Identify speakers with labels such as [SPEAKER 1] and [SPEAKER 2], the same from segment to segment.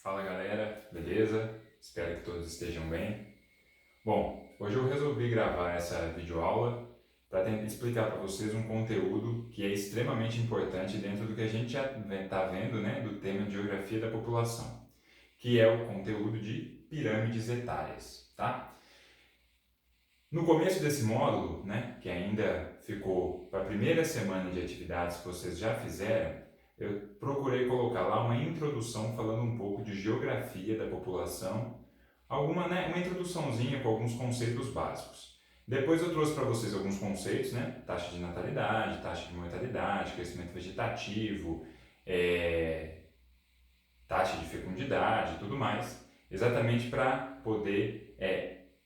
[SPEAKER 1] Fala galera, beleza? Espero que todos estejam bem. Bom, hoje eu resolvi gravar essa videoaula para tentar explicar para vocês um conteúdo que é extremamente importante dentro do que a gente já está vendo, né, do tema de geografia da população, que é o conteúdo de pirâmides etárias, tá? No começo desse módulo, né, que ainda ficou para a primeira semana de atividades que vocês já fizeram, eu procurei colocar lá uma introdução falando um pouco de geografia da população, uma introduçãozinha com alguns conceitos básicos. Depois eu trouxe para vocês alguns conceitos, né, taxa de natalidade, taxa de mortalidade, crescimento vegetativo, taxa de fecundidade e tudo mais, exatamente para poder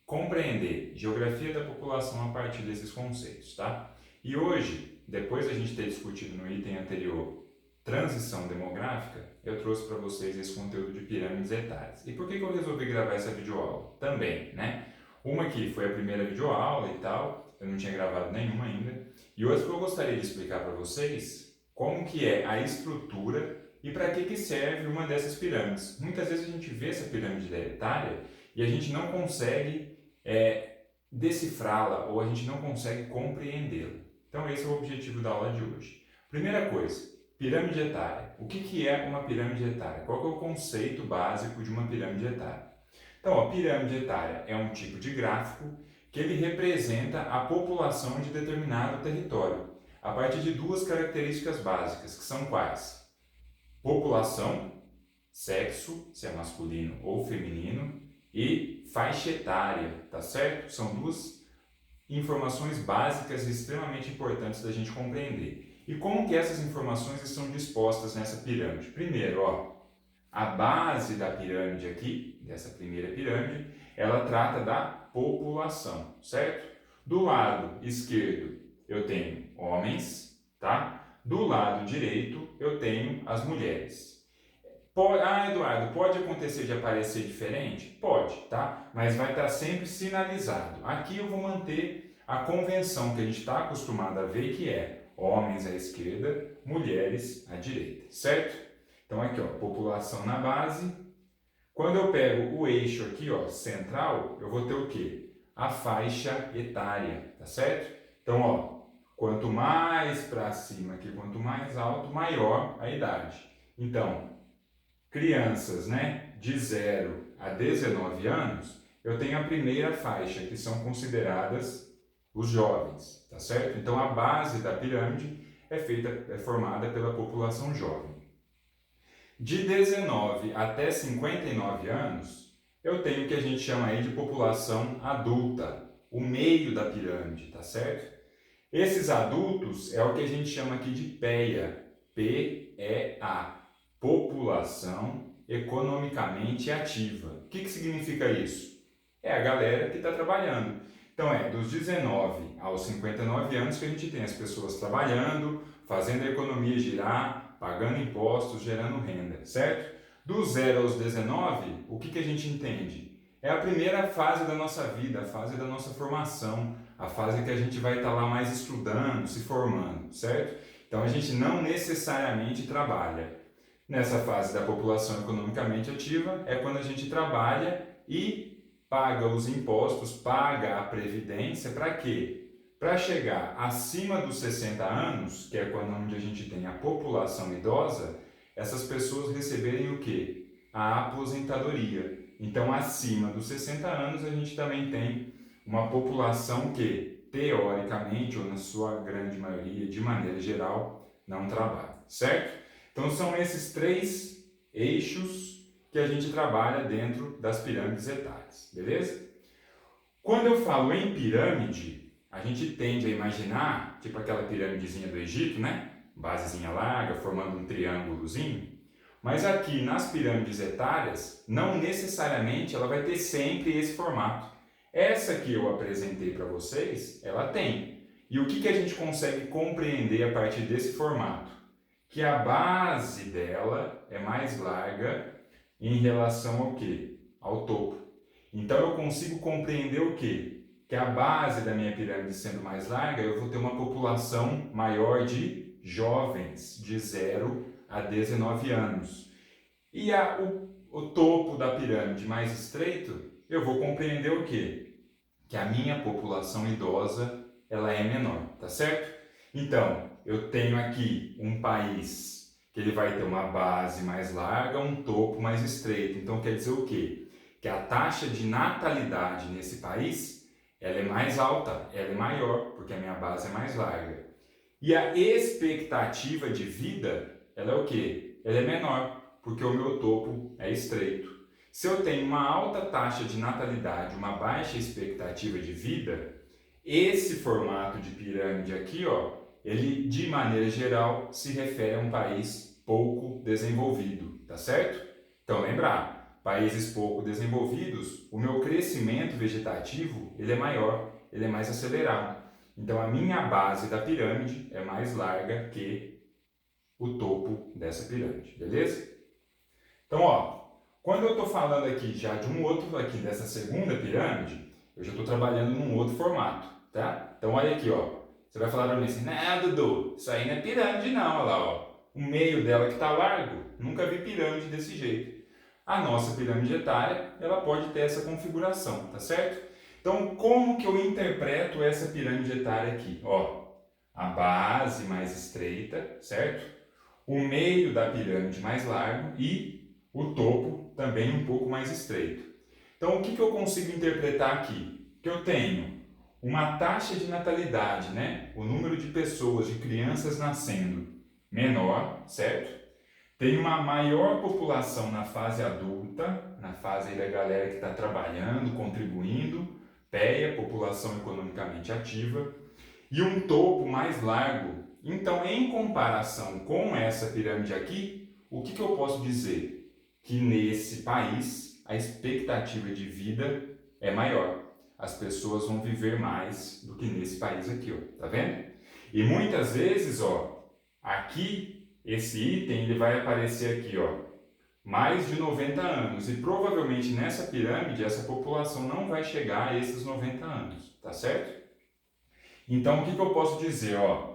[SPEAKER 1] compreender geografia da população a partir desses conceitos, tá? E hoje, depois de a gente ter discutido no item anterior transição demográfica, eu trouxe para vocês esse conteúdo de pirâmides etárias. E por que eu resolvi gravar essa videoaula? Também, né? Uma que foi a primeira videoaula e tal, eu não tinha gravado nenhuma ainda, e outra que eu gostaria de explicar para vocês como que é a estrutura e para que serve uma dessas pirâmides. Muitas vezes a gente vê essa pirâmide etária e a gente não consegue decifrá-la ou a gente não consegue compreendê-la. Então esse é o objetivo da aula de hoje. Primeira coisa, pirâmide etária. O que é uma pirâmide etária? Qual é o conceito básico de uma pirâmide etária? Então, a pirâmide etária é um tipo de gráfico que ele representa a população de determinado território, a partir de duas características básicas, que são quais? População, sexo, se é masculino ou feminino, e faixa etária, tá certo? São duas informações básicas e extremamente importantes da gente compreender. E como que essas informações estão dispostas nessa pirâmide? Primeiro, ó, a base da pirâmide aqui, dessa primeira pirâmide, ela trata da população, certo? Do lado esquerdo eu tenho homens, tá? Do lado direito eu tenho as mulheres. Eduardo, pode acontecer de aparecer diferente? Pode, tá? Mas vai estar sempre sinalizado. Aqui eu vou manter a convenção que a gente está acostumado a ver, que é homens à esquerda, mulheres à direita, certo? Então aqui, ó, população na base. Quando eu pego o eixo aqui, ó, central, eu vou ter o quê? A faixa etária, tá certo? Então, ó, quanto mais para cima aqui, quanto mais alto, maior a idade. Então, crianças, né, de 0 a 19 anos, eu tenho a primeira faixa, que são consideradas os jovens, tá certo? Então a base da pirâmide é formada pela população jovem. De 19 até 59 anos, eu tenho o que a gente chama aí de população adulta, o meio da pirâmide, tá certo? Esses adultos é o que a gente chama aqui de PEA, P-E-A, população economicamente ativa. O que significa isso? É a galera que está trabalhando. Então dos 19 aos 59 anos que a gente tem as pessoas trabalhando, fazendo a economia girar, pagando impostos, gerando renda, certo? Do 0 aos 19, o que a gente entende? É a primeira fase da nossa vida, a fase da nossa formação, a fase que a gente vai estar lá mais estudando, se formando, certo? Então a gente não necessariamente trabalha. Nessa fase da população economicamente ativa é quando a gente trabalha e paga os impostos, paga a previdência, para quê? Para chegar acima dos 60 anos, que é quando a gente tem a população idosa, essas pessoas receberem o quê? A aposentadoria. Então, acima dos 60 anos, a gente também tem uma população que, teoricamente, ou na sua grande maioria, de maneira geral, não trabalha, certo? Então são esses três eixos que a gente trabalha dentro das pirâmides etárias, beleza? Quando eu falo em pirâmide, a gente tende a imaginar, tipo aquela pirâmidezinha do Egito, né? Basezinha larga, formando um triângulozinho. Mas aqui nas pirâmides etárias, não necessariamente ela vai ter sempre esse formato. Essa que eu apresentei para vocês, ela tem. E o que a gente consegue compreender a partir desse formato? Que a base dela é mais larga em relação ao quê? Ao topo. Então eu consigo compreender o quê? Que a base da minha pirâmide sendo mais larga, eu vou ter uma população maior de jovens, de 0 a 19 anos. E o topo da pirâmide mais estreito, eu vou compreender o quê? Que a minha população idosa ela é menor, tá certo? Então, eu tenho aqui um país que ele vai ter uma base mais larga, um topo mais estreito. Então, quer dizer o quê? Que a taxa de natalidade nesse país ela é mais alta, ela é maior, porque a minha base é mais larga. E a expectativa de vida, ela é o quê? Ela é menor, porque o meu topo é estreito. Se eu tenho uma alta taxa de natalidade, uma baixa expectativa de vida, esse formato de pirâmide aqui, ó, ele de maneira geral se refere a um país pouco desenvolvido, tá certo? Então lembrar, países pouco desenvolvidos, o meu crescimento vegetativo ele é maior, ele é mais acelerado. Então a minha base da pirâmide é mais larga que o topo dessa pirâmide, beleza? Então, ó, quando eu estou falando aqui já de um outro aqui dessa segunda pirâmide, eu já estou trabalhando num outro formato, tá? Então olha aqui, ó. Você vai falar para mim assim, não, Dudu, isso aí não é pirâmide não, olha lá, ó. O meio dela que está largo, nunca vi pirâmide desse jeito. A nossa pirâmide etária, ela pode ter essa configuração, tá certo? Então, como que eu interpreto essa pirâmide etária aqui? Ó, a base mais estreita, certo? O meio da pirâmide mais largo e o topo também um pouco mais estreito. Então, o que eu consigo interpretar aqui? Que eu tenho uma taxa de natalidade, né? O número de pessoas, de crianças nascendo menor, certo? Tem uma maior população na fase adulta, na fase aí da galera que está trabalhando, contribuindo, PEA, população economicamente ativa, e um topo mais largo. Então, em comparação com essa pirâmide aqui, o que eu posso dizer? Que nesse país a expectativa de vida é maior. As pessoas vão viver mais do que nesse país aqui, ó. Tá vendo? E muitas vezes, ó, aqui esse item ele vai aparecer aqui, ó, mais de 90 anos. E provavelmente nessa pirâmide essa população não vai chegar a esses 90 anos, tá certo? Então o que eu posso dizer, ó?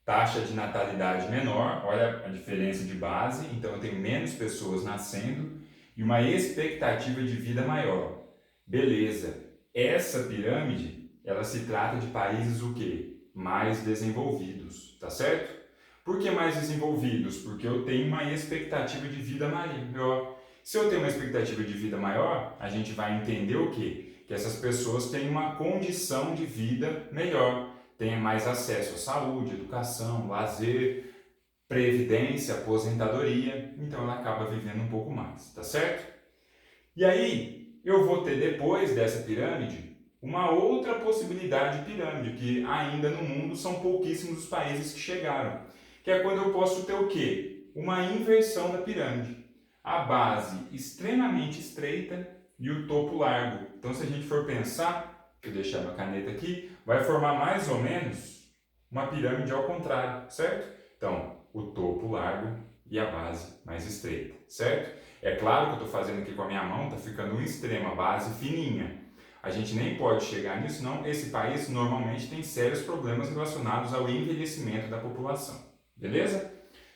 [SPEAKER 1] Taxa de natalidade menor, olha a diferença de base, então eu tenho menos pessoas nascendo e uma expectativa de vida maior. Beleza, essa pirâmide, ela se trata de países o quê? Mais desenvolvidos, tá certo? Por que mais desenvolvidos? Porque eu tenho uma expectativa de vida maior. Se eu tenho uma expectativa de vida maior, a gente vai entender o quê? Que essas pessoas têm uma condição de vida melhor, têm mais acesso à saúde, educação, lazer, previdência, aposentadoria, então ela acaba vivendo um pouco mais, tá certo? E aí, eu vou ter depois dessa pirâmide uma outra possibilidade de pirâmide, que ainda no mundo são pouquíssimos os países que chegaram, que é quando eu posso ter o quê? Uma inversão da pirâmide. A base extremamente estreita e o topo largo. Então, se a gente for pensar, deixa eu deixar minha caneta aqui, vai formar mais ou menos uma pirâmide ao contrário, certo? Então, o topo largo e a base mais estreita, certo? É claro que eu estou fazendo aqui com a minha mão, está ficando um extremo, a base fininha. A gente nem pode chegar nisso, não. Esse país normalmente tem sérios problemas relacionados ao envelhecimento da população. Beleza?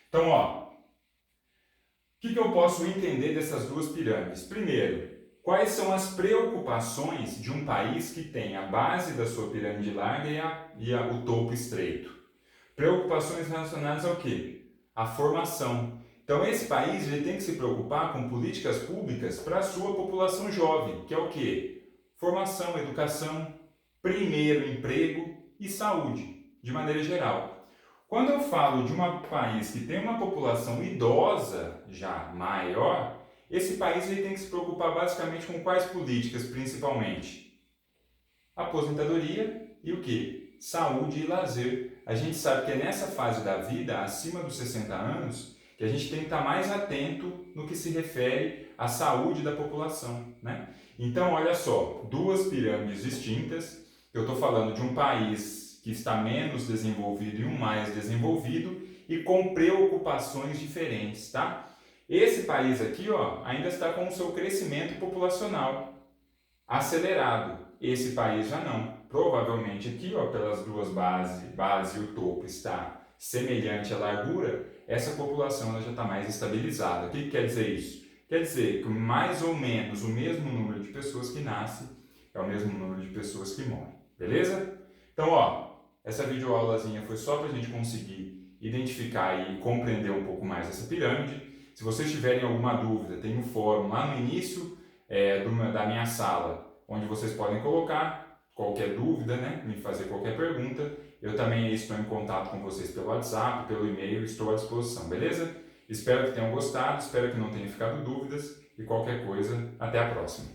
[SPEAKER 1] Então, ó, o que eu posso entender dessas duas pirâmides? Primeiro, quais são as preocupações de um país que tem a base da sua pirâmide larga e o topo estreito? Preocupações relacionadas ao quê? À formação. Então, esse país ele tem que se preocupar com políticas públicas para a sua população jovem, que é o quê? Formação, educação, primeiro emprego e saúde, de maneira geral. Quando eu falo de um país que tem uma população idosa já maior, esse país ele tem que se preocupar basicamente com quais políticas, principalmente? Aposentadoria e o quê? Saúde e lazer. A gente sabe que é nessa fase da vida, acima dos 60 anos, que a gente tem que estar mais atento no que se refere à saúde da população, né? Então, olha só, duas pirâmides distintas. Eu estou falando de um país que está menos desenvolvido e um mais desenvolvido e com preocupações diferentes, tá? Esse país aqui, ó, ainda está com o seu crescimento populacional acelerado. Esse país já não. Provavelmente aqui, ó, pelas duas base e o topo está semelhante à largura, essa população ela já está mais estabilizada. O que quer dizer isso? Quer dizer que mais ou menos o mesmo número de pessoas que nascem é o mesmo número de pessoas que morrem, beleza? Então, essa videoaulazinha foi só para a gente conseguir identificar e compreender um pouco mais essa pirâmide. Se vocês tiverem alguma dúvida, tem um fórum lá no início da minha sala, onde vocês podem colocar qualquer dúvida, né? Me fazer qualquer pergunta. Eu também estou em contato com vocês pelo WhatsApp, pelo e-mail, estou à disposição, beleza? Espero que tenham gostado, espero que não tenham ficado dúvidas e qualquer coisa, até a próxima.